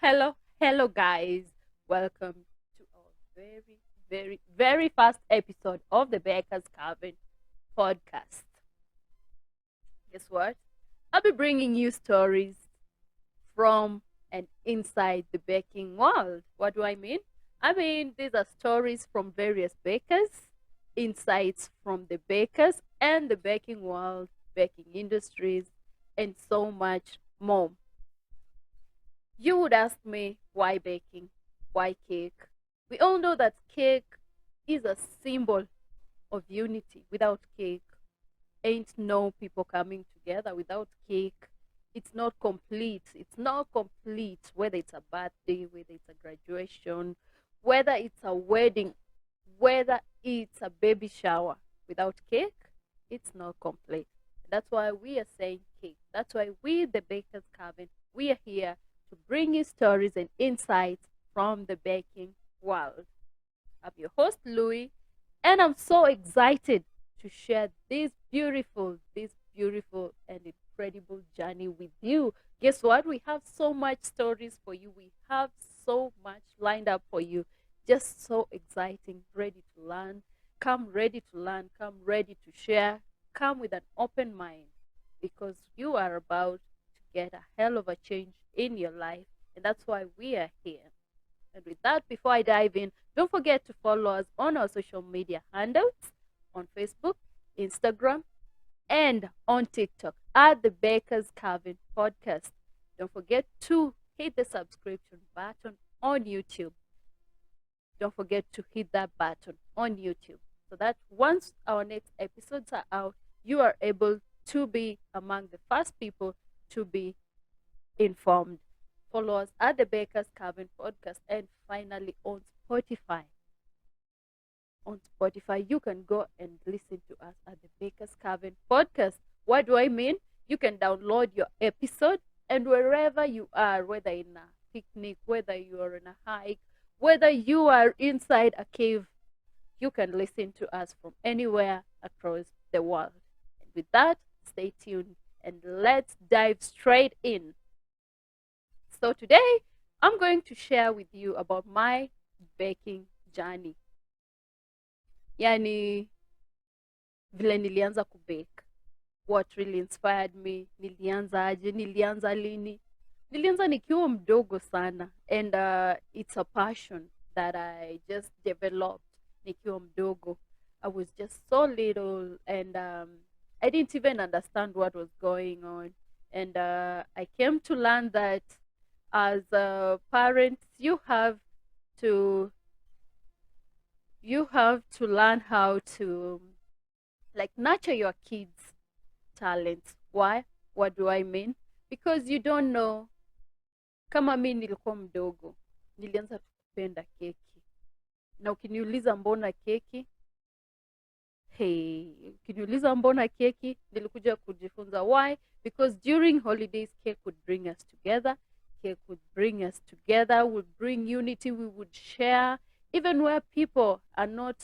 Hello, guys. Welcome to our very first episode of the Baker's CAVEN podcast. Guess what? I'll be bringing you stories from and inside the baking world. What do I mean? I mean, these are stories from various bakers, insights from the bakers and the baking world, baking industries, and so much more. You would ask me, why baking? Why cake? We all know that cake is a symbol of unity. Without cake, ain't no people coming together. Without cake, it's not complete. It's not complete, whether it's a birthday, whether it's a graduation, whether it's a wedding, whether it's a baby shower. Without cake, it's not complete. That's why we are saying cake. That's why we, the Bakers Cabin, we are here to bring you stories and insights from the baking world. I'm your host, Louie, and I'm so excited to share this beautiful and incredible journey with you. Guess what? We have so much stories for you. We have so much lined up for you. Just so exciting, ready to learn. Come ready to learn, come ready to share, come with an open mind because you are about to get a hell of a change in your life, and that's why we are here. And with that, before I dive in, don't forget to follow us on our social media handles on Facebook, Instagram, and on TikTok at the Baker's Cabin Podcast. Don't forget to hit the subscription button on YouTube. Don't forget to hit that button on YouTube so that once our next episodes are out, you are able to be among the first people to be informed. Follow us at the Baker's Cabin Podcast, and finally on Spotify. On Spotify, you can go and listen to us at the Baker's Cabin Podcast. What do I mean? You can download your episode, and wherever you are, whether in a picnic, whether you are in a hike, whether you are inside a cave, you can listen to us from anywhere across the world. And with that, stay tuned and let's dive straight in. So today, I'm going to share with you about my baking journey. Yani vile nilianza kubake. What really inspired me? Nilianza aje? Nilianza lini? Nilianza nikiwa mdogo sana, and it's a passion that I just developed nikiwa mdogo. I was just so little, and I didn't even understand what was going on. And I came to learn that as parents, to you have to learn how to like nurture your kids' talents. Why? What do I mean? Because you don't know. Kama mi nilikuwa mdogo, nilianza kupenda keki, na ukiniuliza mbona keki, ukiniuliza mbona keki, nilikuja kujifunza. Why? Because during holidays, cake would bring us together. Cake would bring us together, would bring unity, we would share. Even where people are not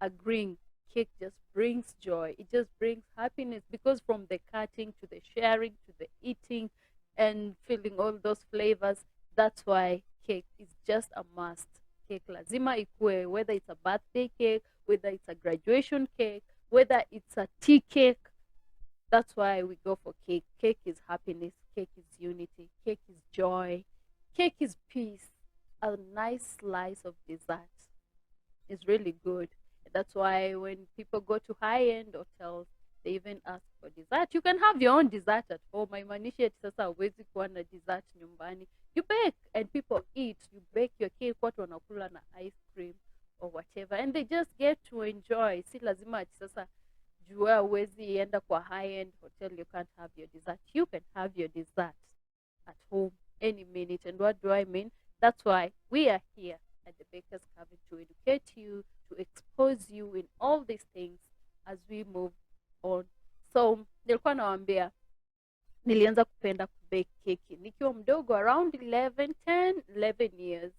agreeing, cake just brings joy. It just brings happiness, because from the cutting to the sharing to the eating and feeling all those flavors, that's why cake is just a must. Cake lazima ikue, whether it's a birthday cake, whether it's a graduation cake, whether it's a tea cake. That's why we go for cake. Cake is happiness. Cake is unity. Cake is joy. Cake is peace. A nice slice of dessert is really good. That's why when people go to high-end hotels, they even ask for dessert. You can have your own dessert at home. Haimaanishi ati sasa huwezi kuwa na dessert nyumbani. You bake and people eat. You bake your cake, watu wanakula na ice cream or whatever, and they just get to enjoy. Si lazima ati sasa jua huwezi enda kwa high-end hotel, you can't have your dessert. You can have your dessert at home any minute. And what do I mean? That's why we are here at the Baker's Cabin, to educate you, to expose you in all these things as we move on. So nilikuwa nawaambia nilianza kupenda kubake keki nikiwa mdogo, around 11 years.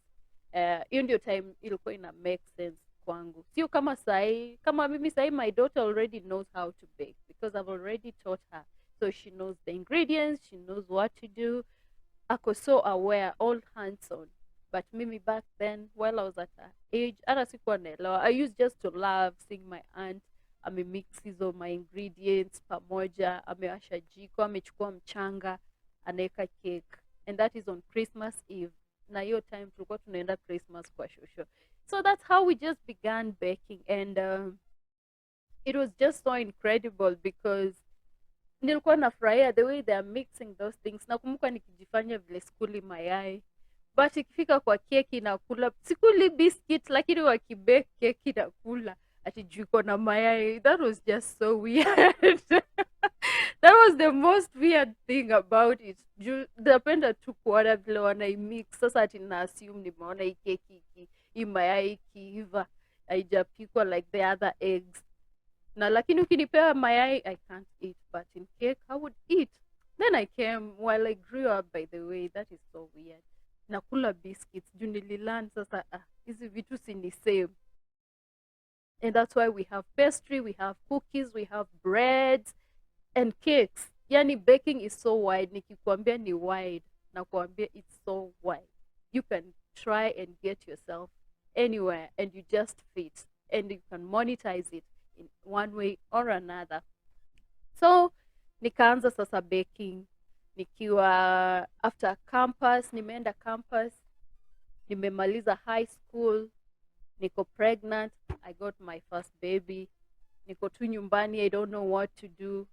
Hiyo ndio time ilikuwa ina make sense kwangu, sio kama sai. Kama mimi sai, my daughter already knows how to bake because I've already taught her, so she knows the ingredients, she knows what to do. ako so aware, all hands on. But mimi back then, while I was at her age, hata sikuwa naelewa. I used just to love seeing my aunt amemix hizo my ingredients pamoja, amewasha jiko, amechukua mchanga, anaweka cake, and that is on Christmas Eve. Na hiyo time tulikuwa tunaenda Christmas kwa shosho. So that's how we just began baking, and it was just so incredible because nilikuwa nafurahia the way they are mixing those things. Nakumbuka nikijifanya vile skuli mayai, but ikifika kwa keki nakula, sikuli biscuit, lakini wakibake keki nakula ati juu iko na mayai. That was just so weird. That was the most weird thing about it. Juu napenda tu kuona vile wanaimix. Sasa ati na assume nimeona hii keki hii mayai ikiiva haijapikwa like the other eggs. Na lakini ukinipea mayai I can't eat, but in cake I would eat. Then I came while I grew up, by the way. That is so weird. Nakula biscuits juu nililearn sasa hizi vitu si ni same. And that's why we have pastry, we have cookies, we have breads and cakes. Yani baking is so wide. Nikikwambia ni wide, nakwambia it's so wide. You can try and get yourself anywhere and you just fit, and you can monetize it in one way or another. So nikaanza sasa baking nikiwa after campus, nimeenda campus, nimemaliza high school, niko pregnant, I got my first baby, niko tu nyumbani, I don't know what to do.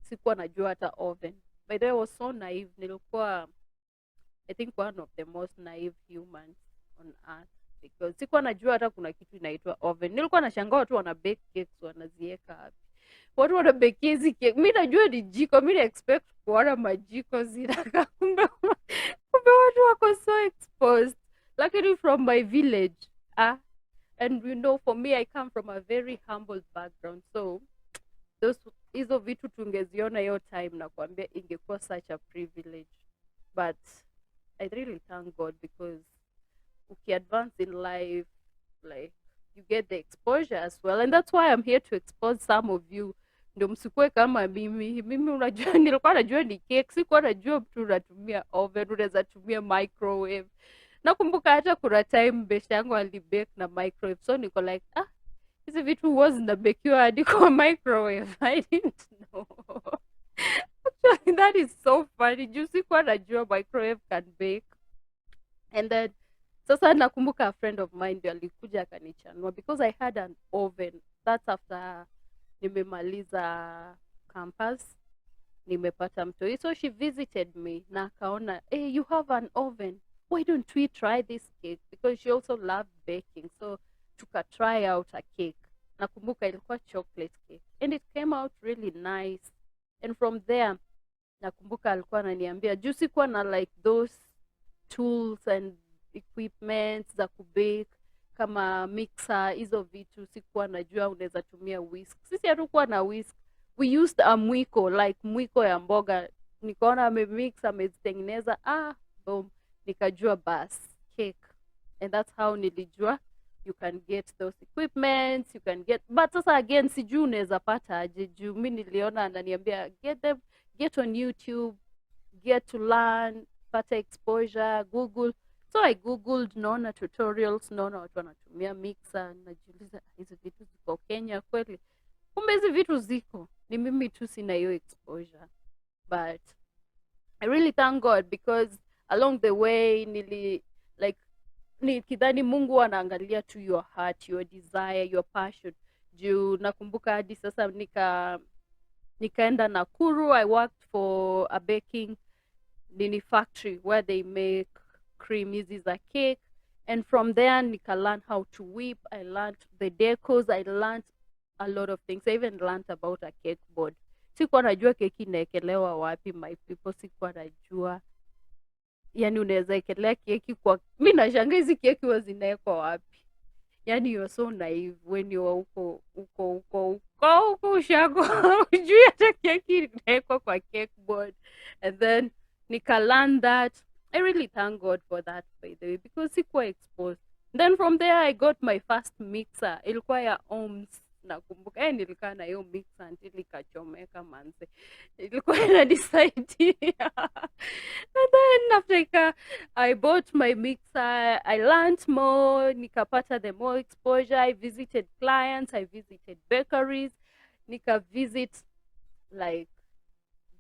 Sikuwa najua hata oven. By the way, I was so naive. Nilikuwa, I think, one of the most naive humans on earth, because sikuwa najua hata kuna kitu inaitwa oven. Nilikuwa nashangaa watu wana bake cakes wanaziweka wapi. Watu wana bake hizi cake. Mimi najua ni jiko, mimi expect kuona majiko zinaka. Kumbe watu wako so exposed. Luckily from my village. And you know, for me, I come from a very humble background. So those hizo vitu tungeziona hiyo time, na kuambia ingekuwa such a privilege. But I really thank God, because uki advance in life, like, you get the exposure as well, and that's why I'm here to expose some of you. Ndio msikue kama mimi unajua, nilikuwa najua ni cake, sikuwa najua mtu unatumia oven, unaweza tumia microwave. Nakumbuka hata kuna time besha yangu alibake na microwave, so niko like hizi vitu huwa zinabekiwa hadi kwa microwave. I didn't know. Actually, that is so funny. Juu sikuwa najua microwave can bake. And then sasa nakumbuka a friend of mine ndio alikuja akanichanua, because I had an oven. That's after nimemaliza campus, nimepata mtoi. So she visited me na akaona, hey, you have an oven, why don't we try this cake? Because she also loved baking. So tuka try out a cake. Nakumbuka ilikuwa chocolate cake, and it came out really nice. And from there, nakumbuka alikuwa ananiambia, juu sikuwa na like those tools and equipment za kubake kama mixer, hizo vitu sikuwa najua unaweza tumia whisk. Sisi hatukuwa na whisk. We used a mwiko, like mwiko ya mboga. Nikaona amemix, amezitengeneza, boom, nikajua bas cake. And that's how nilijua you can get those equipments, you can get, but sasa again sijui unaweza pata aje, juu mimi niliona ananiambia get on YouTube, get to learn, pata exposure, Google. So I googled, naona tutorials, naona watu wanatumia mixer, najiuliza hizi vitu ziko Kenya kweli? Kumbe hizi vitu ziko, ni mimi tu sina hiyo exposure. But I really thank God, because along the way nikidhani Mungu anaangalia tu your heart, your desire, your passion. Juu nakumbuka hadi sasa nikaenda Nakuru. I worked for a baking factory where they make cream hizi za cake, and from there nika learn how to whip. I learned the decors, I learned a lot of things. I even learned about a cake board. Sikuwa najua keki inaekelewa wapi, my people, sikuwa najua. Yani unaweza ekelea keki kwa, mimi nashangaa hizi keki huwa zinawekwa wapi. Yani you're so naive when you are uko ushago hujui hata keki inawekwa kwa cake board. And then nika learn that. I really thank God for that, by the way, because sikuwa exposed. Then from there I got my first mixer. Ilikuwa ya ohms nakumbuka nilikaa na hiyo mixer until ikachomeka manze, ilikuwa inanisaidia. And then after I bought my mixer, I learned more, nikapata the more exposure. I visited clients, I visited bakeries, nika visit, like,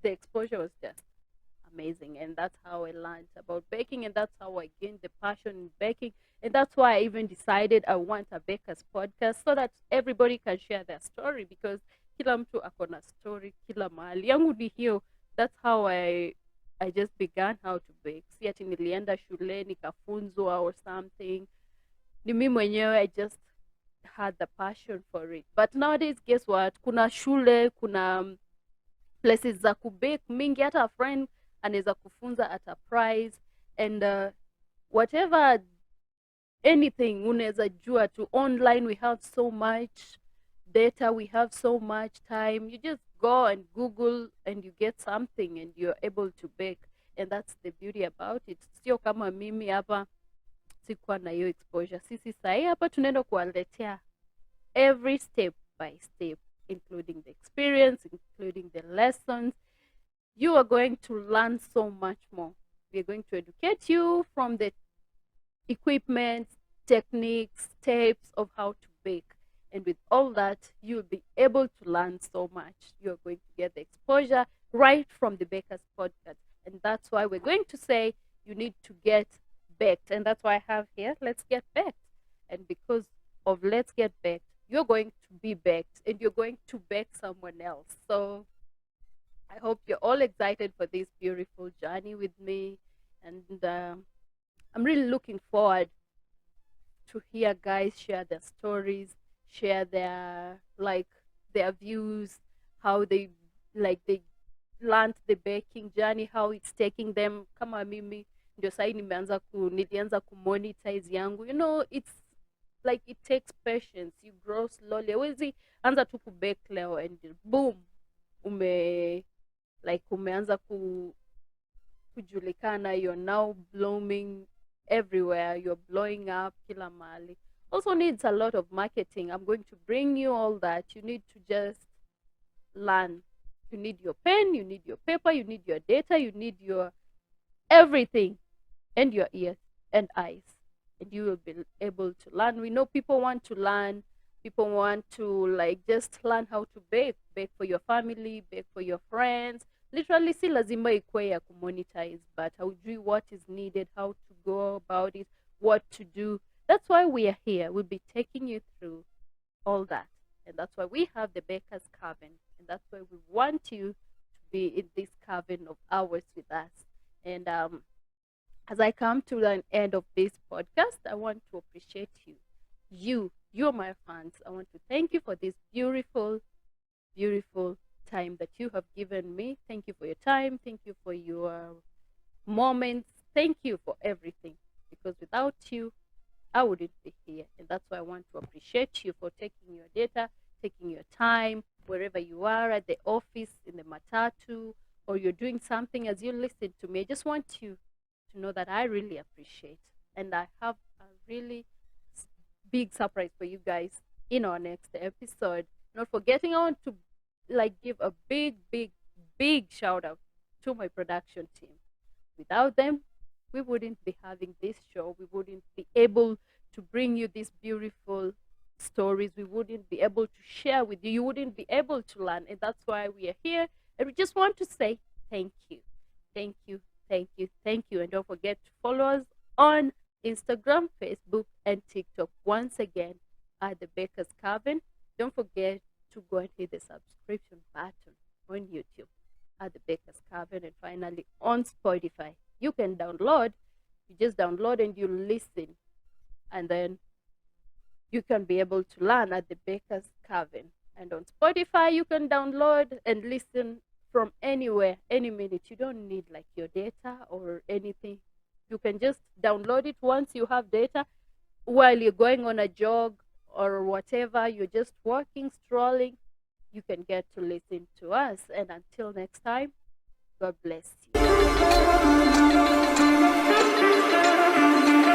the exposure was just amazing. And that's how I learned about baking, and that's how I gained the passion in baking. And that's why I even decided I want a baker's podcast, so that everybody can share their story, because kila mtu akona story kila mahali. Yangu ni hiyo. That's how I just began how to bake. Si ati nilienda shule nikafunzwa or something. Ni mimi mwenyewe, I just had the passion for it. But nowadays, guess what? Kuna shule, kuna places za kubake mingi, hata a friend anaweza kufunza at a price. And whatever, anything unaweza jua tu online. We have so much data, we have so much time. You just go and Google and you get something and you're able to bake. And that's the beauty about it. Sio kama mimi hapa sikuwa na hiyo exposure. Sisi sahi hapa tunaenda kuwaletea every step by step, including the experience, including the lessons. You are going to learn so much more. We are going to educate you from the equipment, techniques, steps of how to bake. And with all that, you'll be able to learn so much. You're going to get the exposure right from the Baker's Podcast. And that's why we're going to say you need to get baked. And that's why I have here, Let's Get Baked. And because of Let's Get Baked, you're going to be baked and you're going to bake someone else. So I hope you're all excited for this beautiful journey with me. And I'm really looking forward to hear guys share their stories, share their views, how they learned the baking journey, how it's taking them. Kama mimi ndio sahi nilianza kumonetize yangu. You know, it's like it takes patience. You grow slowly. Hawezi anza tu kubake leo and boom, umeanza kujulikana. You're now blooming everywhere. You're blowing up kila mahali. Also needs a lot of marketing. I'm going to bring you all that. You need to just learn. You need your pen, you need your paper, you need your data, you need your everything, and your ears and eyes, and you will be able to learn. We know people want to learn. People want to just learn how to bake for your family, bake for your friends. Literally, si lazima ikuwe ya kumonetize, but haujui what is needed, how to go about it, what to do. That's why we are here. We'll be taking you through all that. And that's why we have the Baker's Cabin. And that's why we want you to be in this cabin of ours with us. And as I come to the end of this podcast, I want to appreciate you. You're my fans. I want to thank you for this beautiful, beautiful time that you have given me. Thank you for your time. Thank you for your moments. Thank you for everything. Because without you, I wouldn't be here. And that's why I want to appreciate you for taking your data, taking your time, wherever you are, at the office, in the matatu, or you're doing something as you listen to me. I just want you to know that I really appreciate. And I have a really big surprise for you guys in our next episode. Not forgetting, I want to give a big, big, big shout out to my production team. Without them, we wouldn't be having this show. We wouldn't be able to bring you these beautiful stories. We wouldn't be able to share with you. You wouldn't be able to learn. And that's why we are here. And we just want to say thank you. Thank you. Thank you. Thank you. And don't forget to follow us on Instagram, Facebook, and TikTok. Once again, at the Baker's Cabin. Don't forget to go and hit the subscription button on YouTube at the Baker's Cabin, and finally on Spotify. You can download. You just download and you listen, and then you can be able to learn at the Baker's Cabin. And on Spotify, you can download and listen from anywhere, any minute. You don't need your data or anything. You can just download it once you have data while you're going on a jog or whatever. You're just walking, strolling. You can get to listen to us. And until next time, God bless you.